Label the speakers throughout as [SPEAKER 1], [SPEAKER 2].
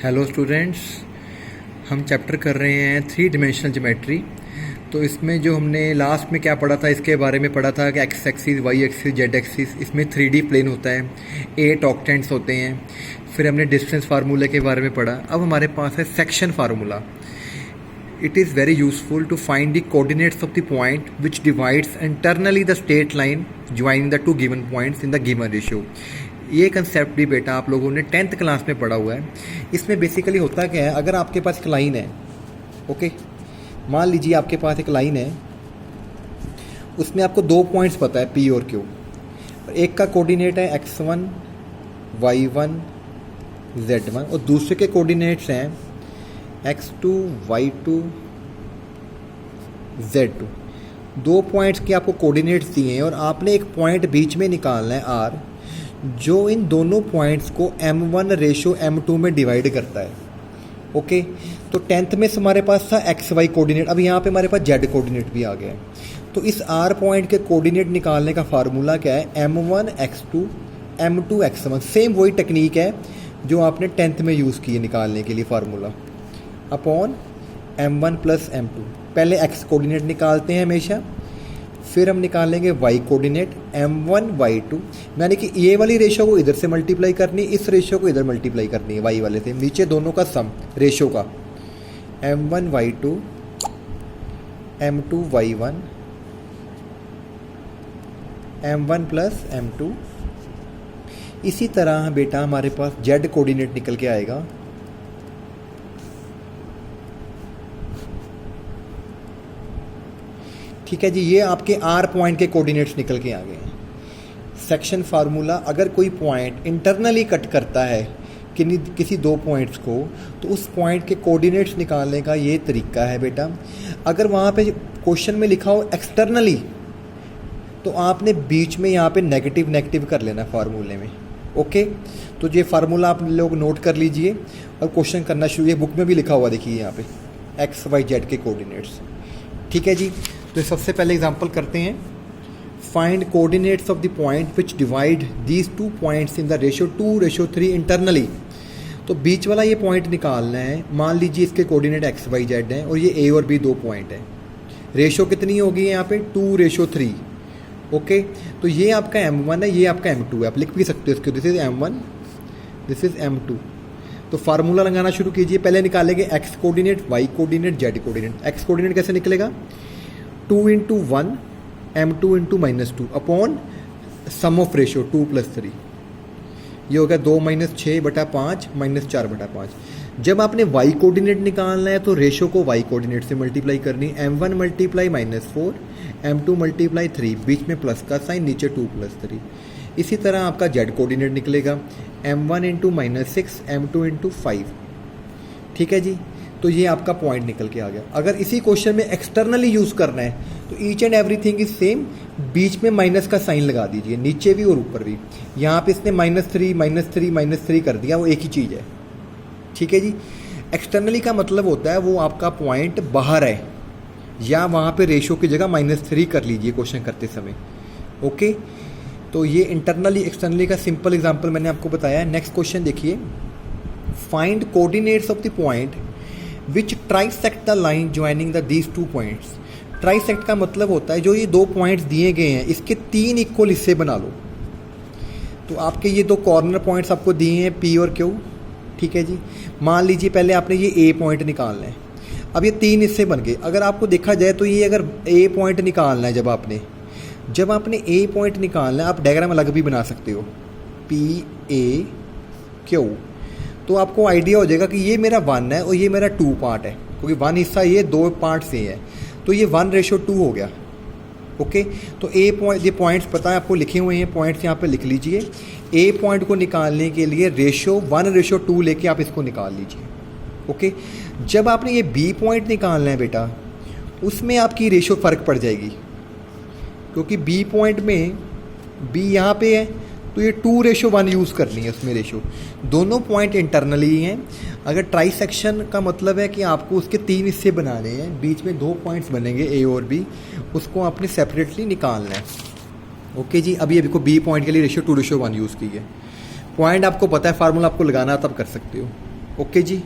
[SPEAKER 1] Hello students, हम chapter कर रहे हैं थ्री डिमेंशनल ज्योमेट्री। तो इसमें जो हमने लास्ट में क्या पढ़ा था, इसके बारे में पढ़ा था कि X axis, Y axis, Z axis, इसमें 3D प्लेन होता है, 8 ऑक्टेंट्स होते हैं। फिर हमने डिस्टेंस फार्मूले के बारे में पढ़ा। अब हमारे पास है section formula. It is very useful to find the coordinates of the point which divides internally the straight line joining the two given points in the given ratio. ये कंसेप्ट भी बेटा आप लोगों ने 10th क्लास में पढ़ा हुआ है। इसमें बेसिकली होता क्या है, अगर आपके पास एक लाइन है, ओके, मान लीजिए आपके पास एक लाइन है, उसमें आपको 2 पॉइंट्स पता है P और Q। एक का कोऑर्डिनेट है x1, y1, z1 और दूसरे के कोऑर्डिनेट्स हैं x2, y2, z2। 2 पॉइंट्स के आपको कोऑर्डिनेट्स दिए हैं और आपने एक पॉइंट बीच में निकालना है R, जो इन दोनों पॉइंट्स को m1 रेशो m2 में डिवाइड करता है। ओके, तो 10th में हमारे पास था एक्स वाई कोऑर्डिनेट, अब यहाँ पे हमारे पास जेड कोऑर्डिनेट भी आ गया है। तो इस R पॉइंट के कोऑर्डिनेट निकालने का फार्मूला क्या है, m1 x2 m2 x1। Same वही टेक्निक है जो आपने 10th में यूज़ की है निकालने के लिए formula, upon m1 plus m2। पहले x कोऑर्डिनेट निकालते हैं हमेशा, फिर हम निकालेंगे y कोऑर्डिनेट m1 y2, यानी कि ये वाली रेशो को इधर से मल्टीप्लाई करनी, इस रेशो को इधर मल्टीप्लाई करनी है y वाले से, नीचे दोनों का सम रेशो का m1 y2 m2 y1 m1 plus m2। इसी तरह बेटा हमारे पास z कोऑर्डिनेट निकल के आएगा ठीक है जी। ये आपके R पॉइंट के कोऑर्डिनेट्स निकल के आ गए हैं। सेक्शन फार्मूला, अगर कोई पॉइंट इंटरनली कट करता है किसी 2 पॉइंट्स को, तो उस पॉइंट के कोऑर्डिनेट्स निकालने का ये तरीका है बेटा। अगर वहाँ पे क्वेश्चन में लिखा हो एक्सटर्नली, तो आपने बीच में यहाँ पे नेगेटिव नेगेटिव कर लेना फार्मूले में। ओके, तो ये फार्मूला आप लोग नोट कर लीजिए और क्वेश्चन करना शुरू। ये बुक में भी लिखा हुआ देखिए यहाँ पे एक्स वाई जेड के कोऑर्डिनेट्स। ठीक है जी, तो सबसे पहले एग्जांपल करते हैं। Find coordinates of the point which divide these 2 points in the ratio 2:3 internally. तो बीच वाला ये पॉइंट निकालना है। मान लीजिए इसके कोऑर्डिनेट एक्स वाई जेड हैं और ये ए और बी 2 पॉइंट है। रेशो कितनी होगी यहाँ पे, 2:3। ओके, तो ये आपका m1 है, ये आपका m2 है। आप लिख भी सकते हो इसको, this is m1, this is m2। तो फार्मूला लगाना शुरू कीजिए। पहले निकालेंगे x coordinate, y coordinate, z coordinate. x coordinate कैसे निकलेगा, 2 × 1 m2 × -2 upon some of ratio 2 + 3। ये होगा 2 - 6/5 -4/5। जब आपने y कोऑर्डिनेट निकालना है तो रेशो को y कोऑर्डिनेट से मल्टीप्लाई करनी, m1 × -4 m2 × 3, बीच में प्लस का साइन, नीचे 2 + 3। इसी तरह आपका z कोऑर्डिनेट निकलेगा m1 × -6 m2 × 5। ठीक है जी, तो ये आपका पॉइंट निकल के आ गया। अगर इसी क्वेश्चन में एक्सटर्नली यूज़ करना है तो each and everything is same, बीच में माइनस का साइन लगा दीजिए, नीचे भी और ऊपर भी। यहाँ पे इसने -3 कर दिया, वो एक ही चीज़ है। ठीक है जी, एक्सटर्नली का मतलब होता है वो आपका पॉइंट बाहर है, या वहाँ पे रेशो की जगह -3 कर लीजिए क्वेश्चन करते समय। ओके, तो ये इंटरनली एक्सटर्नली का सिंपल एग्जाम्पल मैंने आपको बताया है। नेक्स्ट क्वेश्चन देखिए। Find coordinates of the point which trisect the line joining the these 2 points. Trisect का मतलब होता है जो ये 2 पॉइंट्स दिए गए हैं इसके 3 इक्वल हिस्से बना लो। तो आपके ये 2 कॉर्नर पॉइंट्स आपको दिए हैं P और Q। ठीक है जी, मान लीजिए पहले आपने ये A पॉइंट निकालना है। अब ये 3 हिस्से बन गए। अगर आपको देखा जाए तो ये अगर A पॉइंट निकालना है, जब आपने A पॉइंट निकालना है, आप डायग्राम अलग भी बना सकते हो, PAQ। तो आपको आइडिया हो जाएगा कि ये मेरा 1 है और ये मेरा 2 पार्ट है, क्योंकि 1 हिस्सा ये 2 पार्ट से है, तो ये 1:2 हो गया। ओके, तो ए पॉइंट, ये पॉइंट्स पता है आपको लिखे हुए हैं, पॉइंट्स यहाँ पे लिख लीजिए। ए पॉइंट को निकालने के लिए रेशो 1:2 लेके आप इसको निकाल लीजिए। ओके, जब आपने ये बी पॉइंट निकालना है बेटा, उसमें आपकी रेशो फ़र्क पड़ जाएगी, क्योंकि बी पॉइंट में बी यहाँ पे है तो ये 2:1 यूज़ करनी है उसमें रेशो। दोनों पॉइंट इंटरनली ही हैं। अगर ट्राइसेक्शन का मतलब है कि आपको उसके 3 हिस्से बनाने हैं, बीच में 2 पॉइंट्स बनेंगे ए और बी, उसको आपने सेपरेटली निकालना है। ओके जी, अभी को बी पॉइंट के लिए रेशियो 2:1 यूज़ की है। पॉइंट आपको पता है, फार्मूला आपको लगाना है तब कर सकते हो। ओके जी,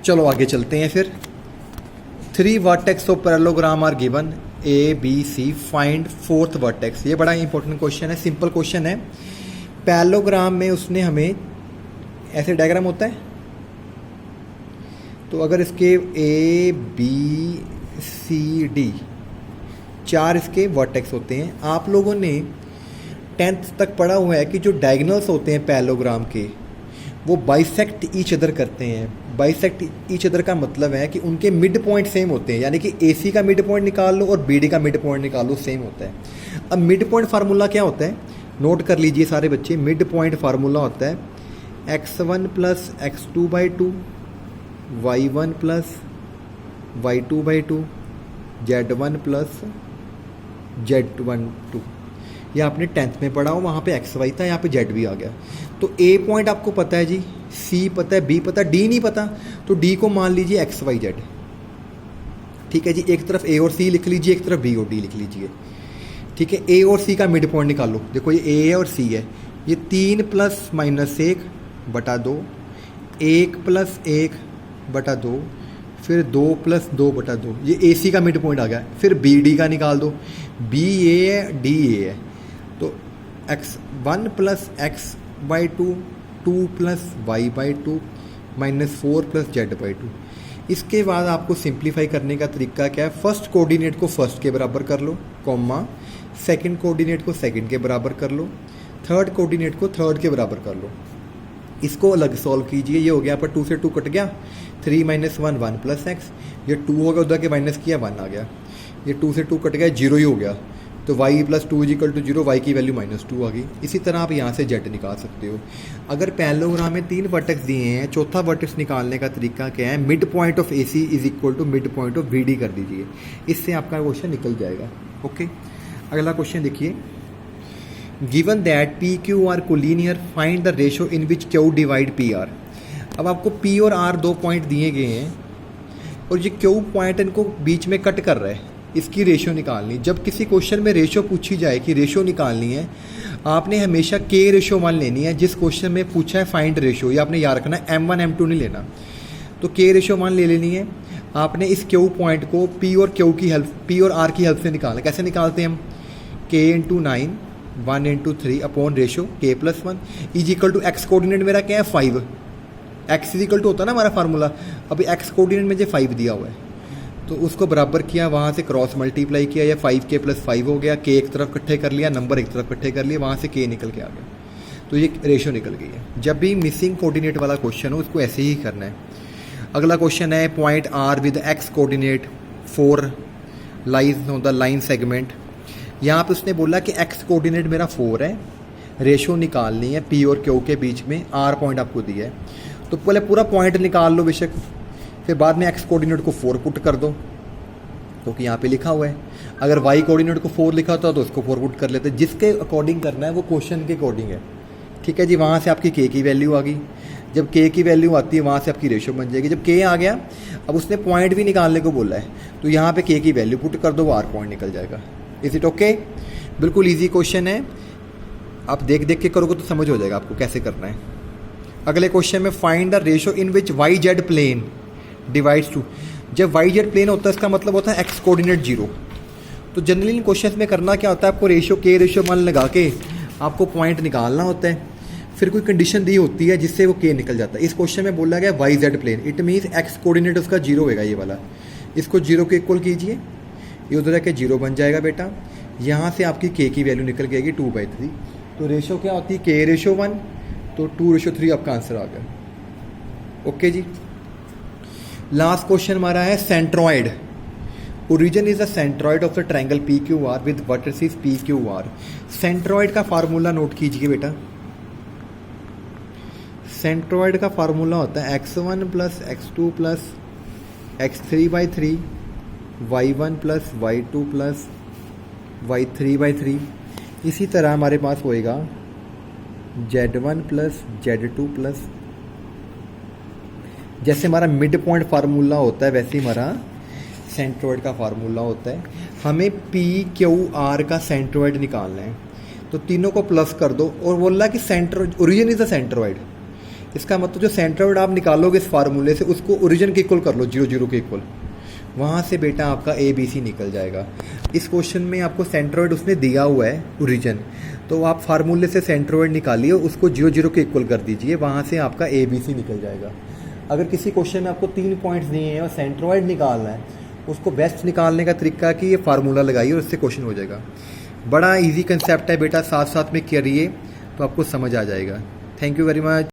[SPEAKER 1] चलो आगे चलते हैं फिर। 3 vertex of parallelogram are given A B C, find 4th vertex. ये बड़ा इंपॉर्टेंट क्वेश्चन है, सिंपल क्वेश्चन है। पैरेललोग्राम में उसने हमें ऐसे डायग्राम होता है, तो अगर इसके ए बी सी डी 4 इसके वर्टेक्स होते हैं। आप लोगों ने 10th तक पढ़ा हुआ है कि जो डायगोनल्स होते हैं पैरेललोग्राम के वो बाइसेक्ट ईच अदर करते हैं। बाइसेक्ट ईच अदर का मतलब है कि उनके मिड पॉइंट सेम होते हैं, यानी कि AC का मिड पॉइंट निकाल लो और BD का मिड पॉइंट निकाल लो, सेम होता है। अब मिड पॉइंट फार्मूला क्या होता है, नोट कर लीजिए सारे बच्चे। मिड पॉइंट फार्मूला होता है x1 plus x2/2, y1 plus y2/2, z1 plus z1/2। ये आपने 10th में पढ़ा हो, वहाँ पे xy था, यहाँ पे z भी आ गया। तो A पॉइंट आपको पता है जी, C पता है, B पता है, D नहीं पता, तो D को मान लीजिए XYZ। ठीक है जी, एक तरफ A और C लिख लीजिए, एक तरफ B और D लिख लीजिए। ठीक है, A और C का मिड पॉइंट निकालो। देखो ये A है और C है, ये 3 + -1/2, 1 + 1/2, फिर 2 + 2/2, ये AC का मिड पॉइंट आ गया। फिर BD का निकाल दो, BA है, DA है, तो x1 + x/2, 2 + y/2, -4 + z/2। इसके बाद आपको सिंप्लीफाई करने का तरीका क्या है, फर्स्ट कोऑर्डिनेट को फर्स्ट के बराबर कर लो, कॉमा, सेकंड कोऑर्डिनेट को सेकंड के बराबर कर लो, थर्ड कोऑर्डिनेट को थर्ड के बराबर कर लो। इसको अलग सॉल्व कीजिए। ये हो गया पर 2 से 2 कट गया, 3 - 1 1 + x, ये 2 हो गया, उधर के माइनस किया 1 आ गया, ये 2 से 2 कट गया, 0 ही हो गया, तो y + 2 = 0, y की वैल्यू -2 आ गई। इसी तरह आप यहाँ से z निकाल सकते हो। अगर पैरेललोग्राम में 3 वर्टेक्स दिए हैं, चौथा वर्टेक्स निकालने का तरीका क्या है, mid point of AC = mid point of BD कर दीजिए, इससे आपका क्वेश्चन निकल जाएगा। ओके, अगला क्वेश्चन देखिए। Given that PQ are collinear, find the ratio in which Q divide PR। अब आपको P और R 2 पॉइंट दिए गए हैं और ये Q पॉइंट इनको बीच में कट कर रहा है, इसकी रेशो निकालनी। जब किसी क्वेश्चन में रेशो पूछी जाए कि रेशो निकालनी है, आपने हमेशा K/1 लेनी है। जिस क्वेश्चन में पूछा है फाइंड रेशो, ये आपने याद रखना है, M1 M2 नहीं लेना, तो K/1 ले लेनी है। आपने इस Q पॉइंट को P और R की हेल्प से निकालना। कैसे निकालते हैं हम, K × 9 1 × 3 upon ratio K+1 = x coordinate मेरा क्या है 5, x = होता है ना हमारा फार्मूला। अभी x कोऑर्डिनेट में जो 5 दिया हुआ है, तो उसको बराबर किया, वहाँ से क्रॉस मल्टीप्लाई किया, या 5K + 5 हो गया, K एक तरफ इकट्ठे कर लिया, नंबर एक तरफ इकट्ठे कर लिया, वहाँ से K निकल के आ गया, तो ये रेशो निकल गई है। जब भी मिसिंग कोऑर्डिनेट वाला क्वेश्चन हो, उसको ऐसे ही करना है। अगला क्वेश्चन है, point R with x coordinate 4 lies on the line segment. यहाँ पे उसने बोला कि x कोऑर्डिनेट मेरा 4 है, रेशो निकालनी है P और Q के बीच में, R पॉइंट आपको दिया है, तो पहले पूरा पॉइंट निकाल लो बेशक, फिर बाद में x कोऑर्डिनेट को 4 पुट कर दो, क्योंकि यहाँ पे लिखा हुआ है। अगर y कोऑर्डिनेट को 4 लिखा होता तो उसको 4 पुट कर लेते। जिसके अकॉर्डिंग करना है वो क्वेश्चन के अकॉर्डिंग है। ठीक है जी, वहाँ से आपकी K की वैल्यू आ गई। जब K की वैल्यू आती है, वहाँ से आपकी रेशो बन जाएगी। जब K आ गया, अब उसने पॉइंट भी निकालने को बोला है, तो यहाँ पे K की वैल्यू पुट कर दो, वो R पॉइंट निकल जाएगा। Is it okay? बिल्कुल ईजी क्वेश्चन है, आप देख देख के करोगे तो समझ हो जाएगा आपको कैसे करना है। अगले क्वेश्चन में, find the ratio in which YZ plane divides to. जब YZ प्लेन होता है, इसका मतलब होता है x कोऑर्डिनेट 0। तो जनरली इन क्वेश्चन में करना क्या होता है, आपको रेशो K/1 लगा के आपको पॉइंट निकालना होता है, फिर कोई कंडीशन दी होती है जिससे वो K निकल जाता है। इस क्वेश्चन में बोला गया YZ plane, it means x coordinate उसका 0 होगा, ये वाला। इसको 0 के इक्वल कीजिए, ये उधर के 0 बन जाएगा बेटा। यहाँ से आपकी K की वैल्यू निकल गएगी 2/3। तो रेशो क्या होती है, K/1, तो 2/3 आपका आंसर आ गया। ओके जी, लास्ट क्वेश्चन हमारा है centroid. Origin is the centroid of the triangle PQR with vertices PQR। Centroid का फार्मूला नोट कीजिए बेटा। सेंट्रॉइड का फार्मूला होता है x1 + x2 + x3/3 y1 + y2 + y3/3। इसी तरह हमारे पास होएगा z1 + z2 +, जैसे हमारा मिड पॉइंट फार्मूला होता है वैसे ही हमारा सेंट्रॉइड का फार्मूला होता है। हमें PQR का सेंट्रॉइड निकालना है, तो तीनों को प्लस कर दो और बोला कि centroid origin is the centroid. इसका मतलब जो सेंट्रॉइड आप निकालोगे इस फार्मूले से उसको ओरिजिन के इक्वल कर लो, 0 0 के इक्वल, वहाँ से बेटा आपका ABC निकल जाएगा। इस क्वेश्चन में आपको सेंट्रॉइड उसने दिया हुआ है ओरिजिन, तो आप फार्मूले से सेंट्रॉइड निकालिए, उसको 0 0 के इक्वल कर दीजिए, वहाँ से आपका ABC निकल जाएगा। अगर किसी क्वेश्चन में आपको 3 पॉइंट्स दिए हैं और सेंट्रॉइड निकालना है, उसको बेस्ट निकालने का तरीका कि ये फार्मूला लगाइए और उससे क्वेश्चन हो जाएगा। बड़ा इजी कंसेप्ट है बेटा, साथ साथ में करिए तो आपको समझ आ जाएगा। Thank you very much.